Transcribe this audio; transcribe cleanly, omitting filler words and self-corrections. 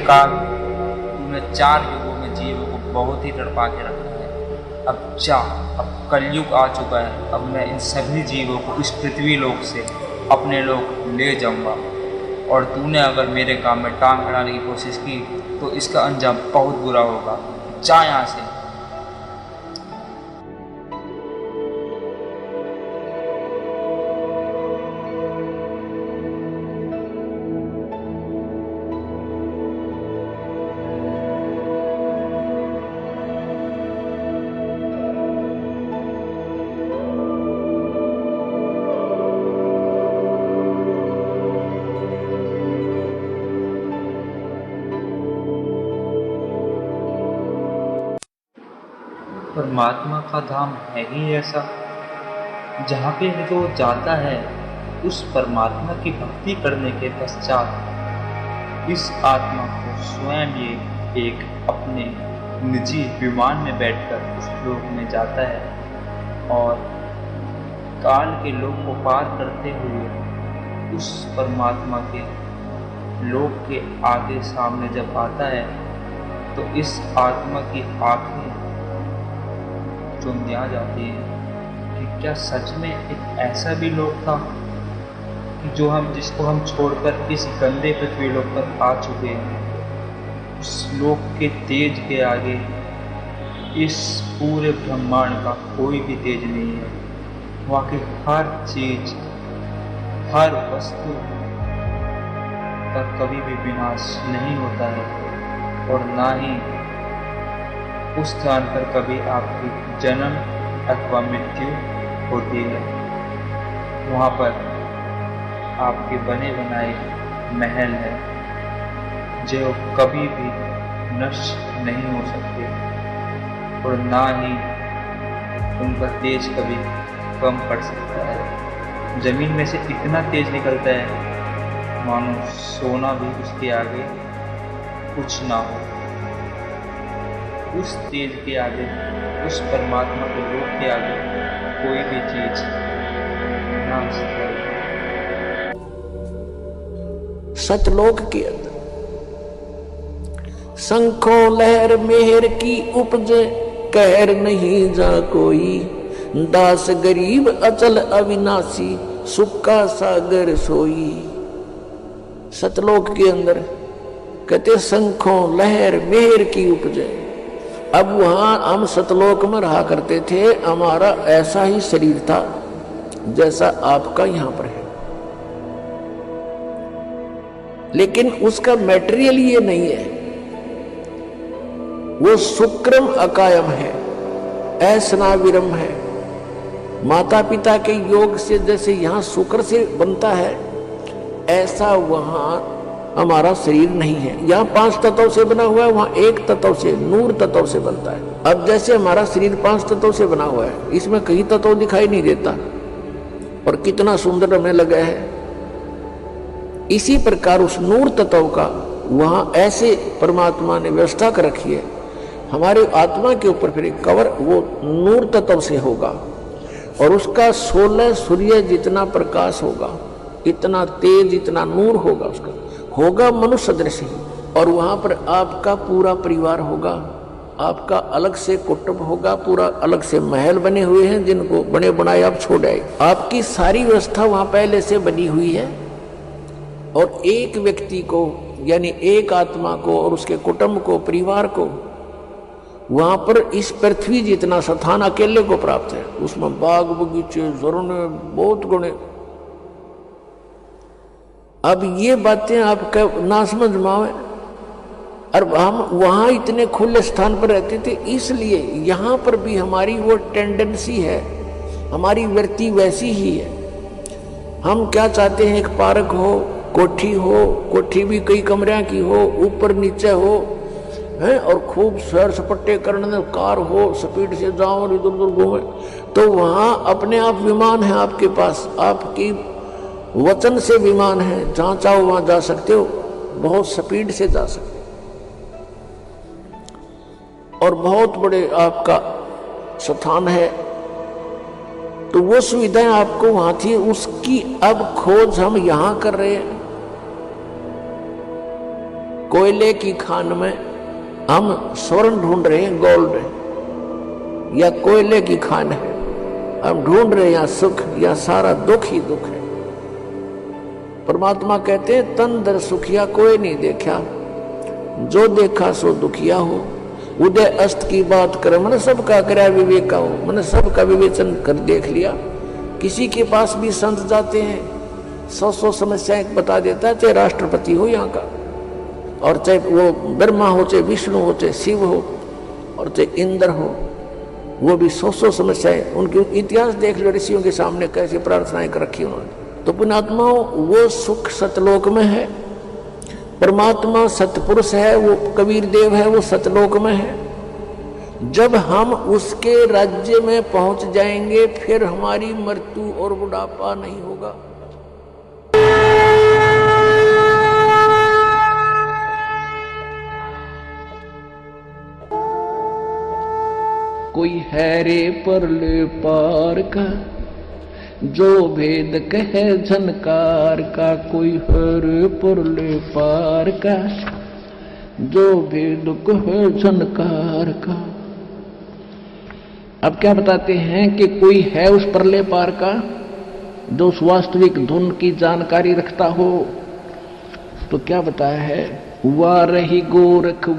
काल तूने 4 युगों में जीवों को बहुत ही तड़पा के रखा है। अब जा, अब कलयुग आ चुका है। अब मैं इन सभी जीवों को इस पृथ्वी लोक से अपने लोक ले जाऊंगा। और तूने अगर मेरे काम में टांग अड़ाने की कोशिश की तो इसका अंजाम बहुत बुरा होगा। जा यहाँ से। परमात्मा का धाम है ही ऐसा जहाँ पे जो जाता है उस परमात्मा की भक्ति करने के पश्चात इस आत्मा को स्वयं ये एक अपने निजी विमान में बैठकर उस लोक में जाता है और काल के लोक को पार करते हुए उस परमात्मा के लोक के आगे सामने जब आता है तो इस आत्मा की आंखें चुंधिया जाती है कि क्या सच में एक ऐसा भी लोक था कि जिसको हम छोड़कर इस गंदे पृथ्वी लोक पर आ चुके हैं। उस लोक के तेज के आगे इस पूरे ब्रह्मांड का कोई भी तेज नहीं है। वहाँ की हर चीज, हर वस्तु का कभी भी विनाश नहीं होता है और ना ही उस स्थान पर कभी आपकी जन्म अथवा मृत्यु होती है। वहाँ पर आपके बने बनाए महल है जो कभी भी नष्ट नहीं हो सकते और ना ही उनका तेज कभी कम पड़ सकता है। जमीन में से इतना तेज निकलता है मानो सोना भी उसके आगे कुछ ना हो। उस तेज के आगे, उस परमात्मा के रूप के आगे कोई भी चीज ना हो सकती। सतलोक के अंदर शंखों लहर मेहर की उपजे, कहर नहीं जा कोई। दास गरीब अचल अविनाशी, सुख का सागर सोई। सतलोक के अंदर कहते शंखों लहर मेहर की उपजे। अब वहां हम सतलोक में रहा करते थे, हमारा ऐसा ही शरीर था जैसा आपका यहां पर है, लेकिन उसका मटेरियल ये नहीं है। वो शुक्रम अकायम है, ऐसनाविरम है। माता पिता के योग से जैसे यहां शुक्र से बनता है, ऐसा वहां हमारा शरीर नहीं है। यहाँ 5 तत्वों से बना हुआ है, वहाँ 1 तत्व से, नूर तत्व से बनता है। अब जैसे हमारा शरीर 5 तत्वों से बना हुआ है, इसमें कई तत्व दिखाई नहीं देता और कितना सुंदर हमें लगा है। इसी प्रकार उस नूर तत्व का वहाँ ऐसे परमात्मा ने व्यवस्था कर रखी है। हमारे आत्मा के ऊपर फिर एक कवर वो नूर तत्व से होगा और उसका 16 सूर्य जितना प्रकाश होगा, इतना तेज, इतना नूर होगा, उसका होगा मनुष्य सदृश ही। और वहां पर आपका पूरा परिवार होगा, आपका अलग से कुटुंब होगा, पूरा अलग से महल बने हुए हैं जिनको बने बनाए आप छोड़ आए। आपकी सारी व्यवस्था वहां पहले से बनी हुई है और एक व्यक्ति को यानी एक आत्मा को और उसके कुटुंब को, परिवार को वहां पर इस पृथ्वी जितना स्थान अकेले को प्राप्त है। उसमें बाग बगीचे, झरने, बहुत गुणे। अब ये बातें आपका ना समझ में आवे। और हम वहां इतने खुले स्थान पर रहते थे, इसलिए यहां पर भी हमारी वो टेंडेंसी है, हमारी वृत्ति वैसी ही है। हम क्या चाहते हैं, एक पार्क हो, कोठी भी कई कमरियां की हो, ऊपर नीचे हो है, और खूब सैर सपट्टे करने, कार हो, स्पीड से जाओ और इधर उधर घूमे। तो वहां अपने आप विमान है आपके पास, आपकी वचन से विमान है, जहां चाहो वहां जा सकते हो, बहुत स्पीड से जा सकते हो और बहुत बड़े आपका स्थान है। तो वो सुविधाएं आपको वहां थी, उसकी अब खोज हम यहां कर रहे हैं। कोयले की खान में हम स्वर्ण ढूंढ रहे हैं, गोल्ड, या कोयले की खान है हम ढूंढ रहे हैं या सुख, या सारा दुख ही दुख है। परमात्मा कहते हैं तन दर सुखिया कोई नहीं देखा, जो देखा सो दुखिया हो। उदय अस्त की बात करे, मैंने सबका करया विवेका हो, मैंने सबका विवेचन कर देख लिया। किसी के पास भी संत जाते हैं, 100 समस्याएं बता देता है, चाहे राष्ट्रपति हो यहाँ का, और चाहे वो ब्रह्मा हो, चाहे विष्णु हो, चाहे शिव हो, और चाहे इंद्र हो, वो भी 100 समस्याएं। उनके इतिहास देख लो, ऋषियों के सामने कैसी प्रार्थनाएं कर रखी उन्होंने। तो पुण्यात्माओं, वो सुख सतलोक में है। परमात्मा सतपुरुष है, वो कबीर देव है, वो सतलोक में है। जब हम उसके राज्य में पहुंच जाएंगे, फिर हमारी मृत्यु और बुढ़ापा नहीं होगा। कोई है रे परले पार का, जो भेद कहे झनकार का। कोई है रे परले पार का, जो भेद कहे झनकार का। अब क्या बताते हैं कि कोई है उस परले पार का जो उस वास्तविक धुन की जानकारी रखता हो। तो क्या बताया है, वारही गोरख